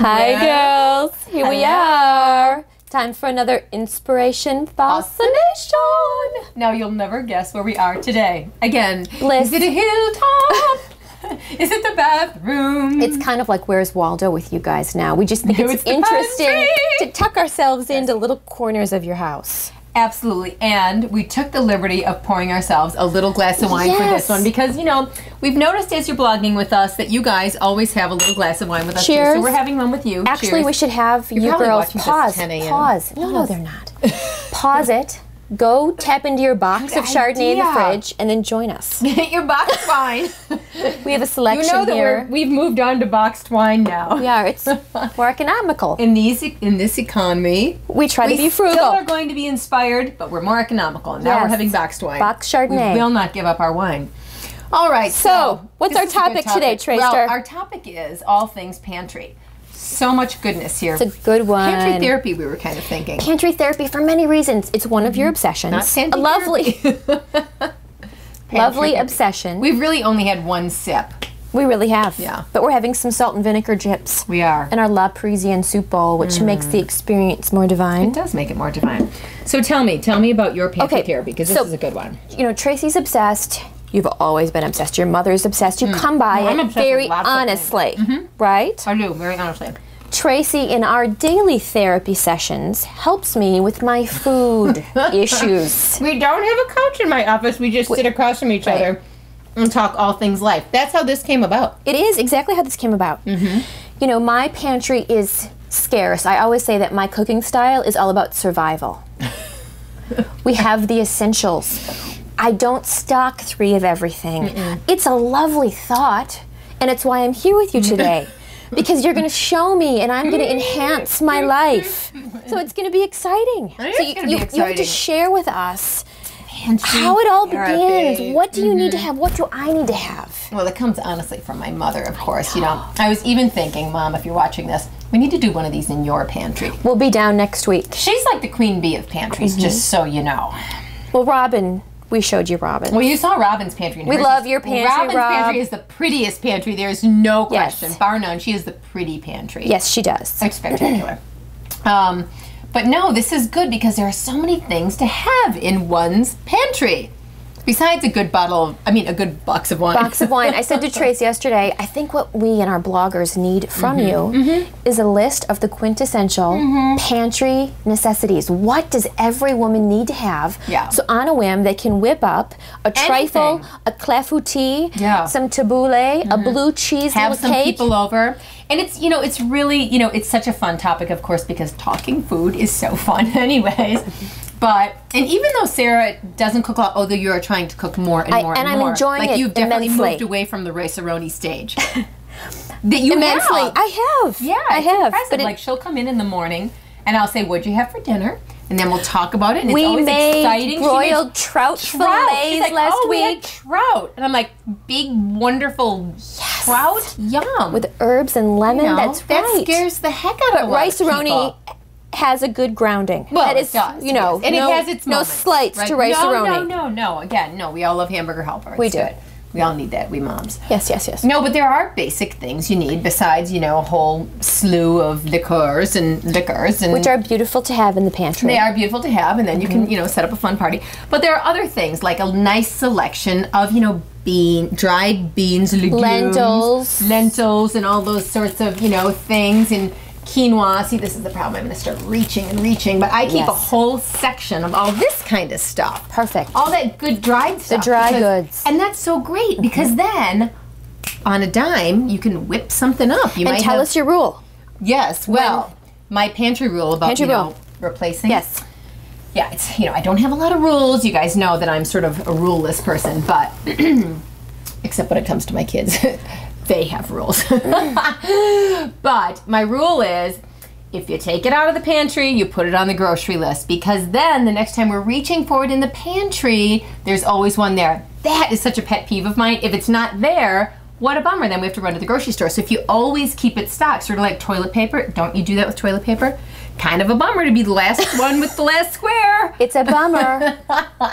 Hi girls, here we are. Time for another inspiration fascination. Now you'll never guess where we are today. Again, Bliss. Is it a hilltop? Is it the bathroom? It's kind of like Where's Waldo with you guys now. We just think No, it's the interesting pantry. to tuck ourselves into little corners of your house. Absolutely, and we took the liberty of pouring ourselves a little glass of wine for this one because, you know, we've noticed as you're blogging with us that you guys always have a little glass of wine with us. Cheers. Too, so we're having one with you. Actually, Cheers. we should have you probably girls watching this pause. at 10 a.m. Pause. No, they're not. Pause it. Go tap into your box of Chardonnay in the fridge and then join us. Get your boxed wine. We have a selection You know that here. we've moved on to boxed wine now. Yeah, it's more economical. In this economy, We try to be frugal. We still are going to be inspired, but we're more economical. And now Yes. we're having boxed wine. Boxed Chardonnay. We will not give up our wine. All right. So, what's this our is a good topic today, Tracer? Well, our topic is all things pantry. So much goodness here. It's a good one. Pantry therapy, we were kind of thinking. Pantry therapy for many reasons. It's one of your obsessions. Not pantry a lovely, lovely therapy. obsession. We've really only had one sip. We really have. Yeah. But we're having some salt and vinegar chips. We are. And our La Parisienne soup bowl, which makes the experience more divine. It does make it more divine. So tell me about your pantry Okay, therapy, because this so- is a good one. You know, Tracy's obsessed. You've always been obsessed. Your mother's obsessed. You come by Well, I'm it obsessed with very lots of honestly, right? I do, very honestly. Tracy, in our daily therapy sessions, helps me with my food issues. We don't have a couch in my office. We just sit across from each other and talk all things life. That's how this came about. It is exactly how this came about. You know, my pantry is scarce. I always say that my cooking style is all about survival. We have the essentials. I don't stock 3 of everything. It's a lovely thought, and it's why I'm here with you today. Because you're going to show me, and I'm going to enhance my life. So it's going to be exciting. It is So gonna be you have exciting. to share with us Pantry how it all therapy. begins. What do you need to have? What do I need to have? Well, it comes honestly from my mother, of course. You know, I was even thinking, Mom, if you're watching this, we need to do one of these in your pantry. We'll be down next week. She's like the queen bee of pantries, just so you know. Well, Robin, we showed you Robin. Well, you saw Robin's pantry. And We hers love is- your pantry, Robin's Rob. pantry is the prettiest pantry. There's no Yes. question. Bar none, she is the pretty pantry. Yes, she does. It's spectacular. But no, this is good because there are so many things to have in one's pantry. Besides a good a good box of wine. Box of wine. I said to Trace yesterday, I think what we and our bloggers need from you is a list of the quintessential pantry necessities. What does every woman need to have? Yeah. So on a whim, they can whip up a trifle, Anything. a clafoutis, Yeah. some tabbouleh, a blue cheese Have little some cake. people over. And it's, you know, it's really, you know, it's such a fun topic, of course, because talking food is so fun anyways. But, and even though Sarah doesn't cook a lot, although you are trying to cook more and more and I'm more. enjoying like it you've definitely immensely. moved away from the rice-a-roni stage. That you Immensely. have. I have. Yeah, I it's have. impressive. But Like she'll come in the morning and I'll say, what'd you have for dinner? And then we'll talk about it. And we it's always made exciting. broiled trout fillets She's like, last oh, we had week. trout. And I'm like, big, wonderful trout? Yum. With herbs and lemon. You know, That's that right. scares the heck out But of a lot of rice-a-roni people. has a good grounding. Well, that it is, does, you know, yes. And no, it has its no moments, slights right? to rice-a-roni. No. Again, no. We all love Hamburger Helper. We It's do. good. We all need that. We moms. Yes. No, but there are basic things you need besides, you know, a whole slew of liquors and Which are beautiful to have in the pantry. they are beautiful to have, and then you can, you know, set up a fun party. But there are other things like a nice selection of, you know, dried beans, legumes, lentils, and all those sorts of, you know, things, and quinoa. See, this is the problem. I'm going to start reaching and reaching, but I keep a whole section of all this kind of stuff. Perfect. All that good dried stuff. The dry goods. And that's so great because then, on a dime, you can whip something up. You And might tell have, us your rule. Yes, well, my pantry rule about, Pantry you know, rule. replacing. Yes. Yeah, it's, you know, I don't have a lot of rules. You guys know that I'm sort of a ruleless person, but except when it comes to my kids. They have rules. But my rule is if you take it out of the pantry, you put it on the grocery list, because then the next time we're reaching for it in the pantry, there's always one there. That is such a pet peeve of mine. If it's not there, what a bummer. Then we have to run to the grocery store. So if you always keep it stocked, sort of like toilet paper, don't you do that with toilet paper? Kind of a bummer to be the last one with the last square. It's a bummer.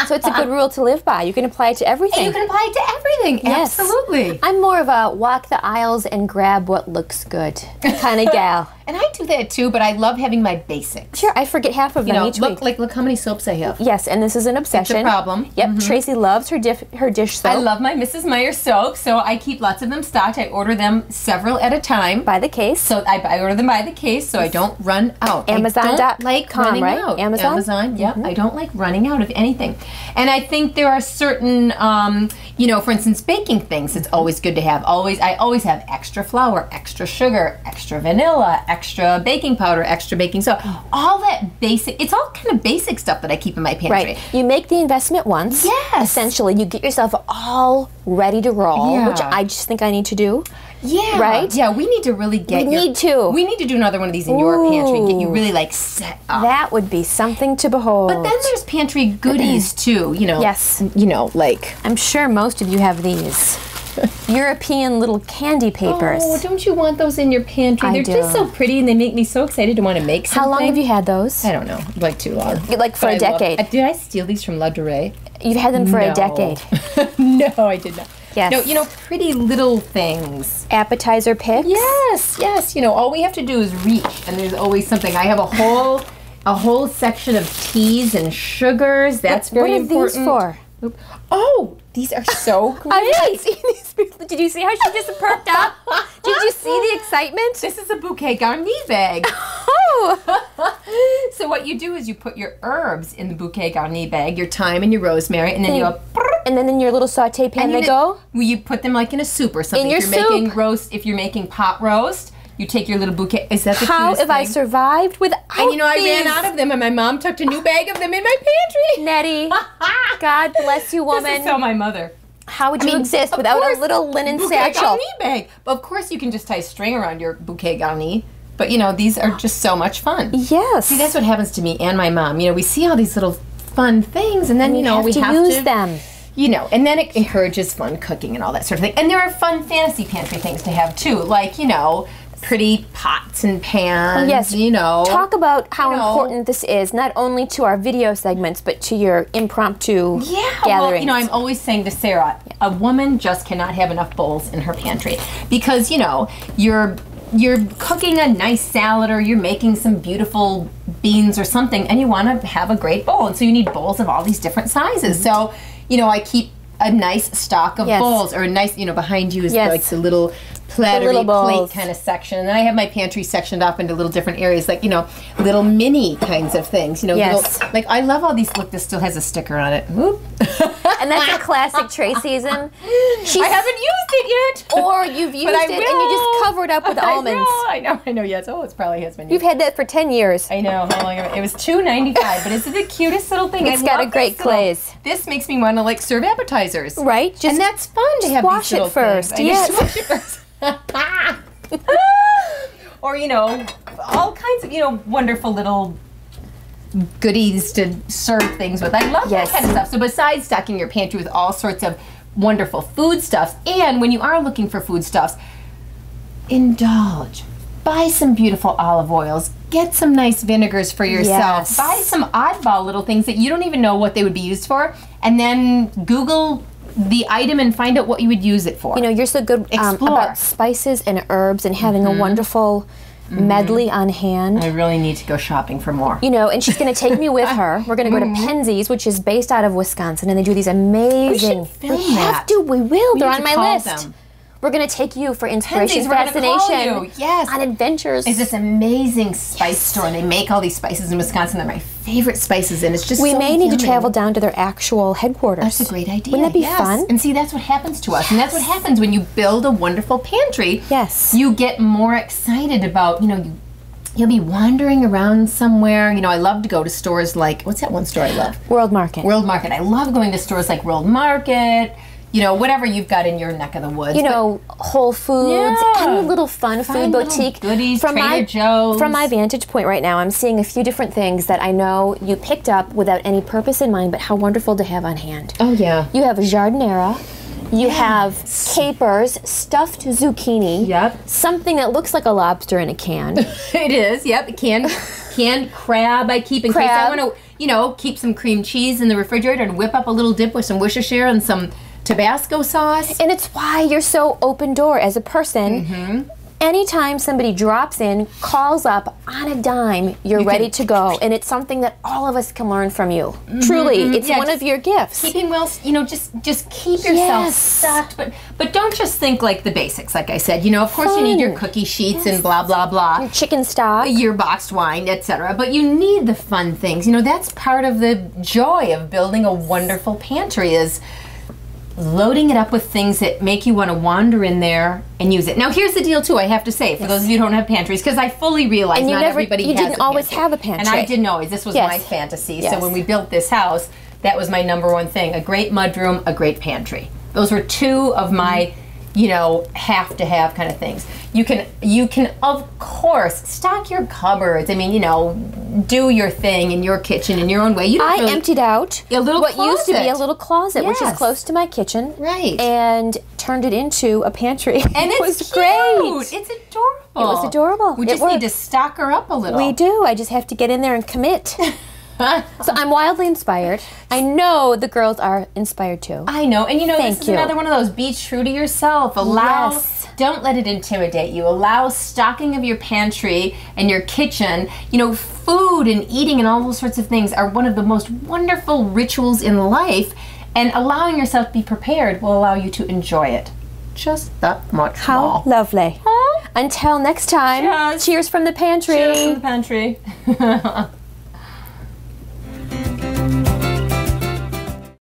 So it's a good rule to live by. You can apply it to everything. And you can apply it to everything. Yes. Absolutely. I'm more of a walk the aisles and grab what looks good kind of gal. And I do that too, but I love having my basics. Sure, I forget half of them each week. Look how many soaps I have. Yes, and this is an obsession. It's a problem. Yep, Tracy loves her dish soap. I love my Mrs. Meyer soap, so I keep lots of them stocked. I order them several at a time. By the case. So I order them by the case so I don't run out. Amazon.com, I don't like running right? out. Amazon, yeah. I don't like running out of anything. And I think there are certain, for instance, baking things, it's always good to have. I always have extra flour, extra sugar, extra vanilla, extra baking powder, extra baking soda, all that basic, it's all kind of basic stuff that I keep in my pantry. Right. You make the investment once. Yes. Essentially, you get yourself all ready to roll, Yeah. which I just think I need to do. Yeah. Right? Yeah, we need to really get We need to. We need to do another one of these in your pantry and get you really like set up. That would be something to behold. But then there's pantry goodies too, Yes. Like. I'm sure most of you have these. European little candy papers. Oh, don't you want those in your pantry? They're just so pretty and they make me so excited to want to make something. How long have you had those? I don't know, like too long. Like for a decade. Did I steal these from La Durée? You've had them for a decade. No, I did not. Yes. No, pretty little things. Appetizer picks? Yes. All we have to do is reach, and there's always something. I have a whole section of teas and sugars. That's very important. What are these for? Oh, these are so great. I've not seen these before. Did you see how she just perked up? Did you see the excitement? This is a bouquet garni bag. Oh! So what you do is you put your herbs in the bouquet garni bag, your thyme and your rosemary, and then you go. And then in your little saute pan they go? Well, you put them like in a soup or something. In your if you're soup. making roast, if you're making pot roast, you take your little bouquet. Is that the How cutest have I thing? survived without And I these? ran out of them, and my mom tucked a new bag of them in my pantry. Nettie, God bless you, woman. This is so my mother. How would you exist Of without course, a little linen bouquet satchel? garni bag. But of course, you can just tie string around your bouquet garni. But these are just so much fun. Yes. See, that's what happens to me and my mom. We see all these little fun things, and then we have to use them. And then it encourages fun cooking and all that sort of thing. And there are fun fantasy pantry things to have too, like pretty pots and pans. Yes. Talk about how important this is, not only to our video segments, but to your impromptu gatherings. Well, I'm always saying to Sarah, a woman just cannot have enough bowls in her pantry because you're cooking a nice salad or you're making some beautiful beans or something, and you want to have a great bowl, and so you need bowls of all these different sizes. So, I keep a nice stock of bowls, or a nice, behind you is like the little plattery plate kind of section. And then I have my pantry sectioned off into little different areas, like, little mini kinds of things. Little, like, I love all these. Look, this still has a sticker on it. Whoop. And that's a classic Tracyism. I haven't used it yet. Or you've used it and you just cover it up with almonds. I know, yes. Oh, it's probably has been used. You've had that for 10 years. I know. How long? It was $2.95, but it's the cutest little thing. It's got a great glaze. This makes me want to, serve appetizers. Right. And that's fun to have wash these little it first. things. Yes. Wash it first. Or, all kinds of, wonderful little goodies to serve things with. I love that kind of stuff. So besides stocking your pantry with all sorts of wonderful foodstuffs, and when you are looking for foodstuffs, indulge. Buy some beautiful olive oils. Get some nice vinegars for yourself. Yes. Buy some oddball little things that you don't even know what they would be used for, and then Google the item and find out what you would use it for. You're so good about spices and herbs and having a wonderful medley on hand. I really need to go shopping for more. And she's going to take me with her. We're going to go to Penzies, which is based out of Wisconsin, and they do these amazing. We should film that. Have to. We will. They're on my call list. them. We're going to take you for inspiration, Penzies, we're gonna call fascination, you. Yes. on adventures. It's this amazing spice store, and they make all these spices in Wisconsin. They're my favorite spices, and it's just we so may need to yummy. travel down to their actual headquarters. That's a great idea. Wouldn't that be fun? And see, that's what happens to us, and that's what happens when you build a wonderful pantry. Yes. You get more excited about, you'll be wandering around somewhere. I love to go to stores like, what's that one store I love? World Market. World Market. I love going to stores like World Market, you know, whatever you've got in your neck of the woods. You know, Whole Foods, any little fun food boutique. Goodies, from Trader Joe's. From my vantage point right now, I'm seeing a few different things that I know you picked up without any purpose in mind, but how wonderful to have on hand. Oh, yeah. You have a jardinera. You have capers, stuffed zucchini. Yep. Something that looks like a lobster in a can. It is, yep. Canned crab I keep in case I want to, you know, keep some cream cheese in the refrigerator and whip up a little dip with some Worcestershire and some Tabasco sauce. And it's why you're so open door as a person. Anytime somebody drops in, calls up on a dime, you're ready to go. And it's something that all of us can learn from you. Truly, it's one of your gifts. Keeping well, you know, just keep yourself stocked, but don't just think like the basics, like I said. You know, of course you need your cookie sheets and blah, blah, blah. Your chicken stock. Your boxed wine, etc. But you need the fun things. You know, that's part of the joy of building a wonderful pantry is loading it up with things that make you want to wander in there and use it. Now, here's the deal, too, I have to say, for those of you who don't have pantries, because I fully realize not everybody has a pantry. You didn't always have a pantry. And I didn't always. This was my fantasy. So when we built this house, that was my number one thing. A great mudroom, a great pantry. Those were two of my, you know, have-to-have kind of things. You can, of course, stock your cupboards. I mean, you know, do your thing in your kitchen in your own way. You don't really, emptied out what used to be a little closet, which is close to my kitchen, and turned it into a pantry. And it was great. It's adorable. It was adorable. We just need to stock her up a little. We do. I just have to get in there and commit. So I'm wildly inspired. I know the girls are inspired too. I know, and you know, this is another one of those. Be true to yourself. Allow. Don't let it intimidate you. Allow stocking of your pantry and your kitchen. You know, food and eating and all those sorts of things are one of the most wonderful rituals in life, and allowing yourself to be prepared will allow you to enjoy it just that much more. How lovely. Until next time, cheers from the pantry. Cheers from the pantry.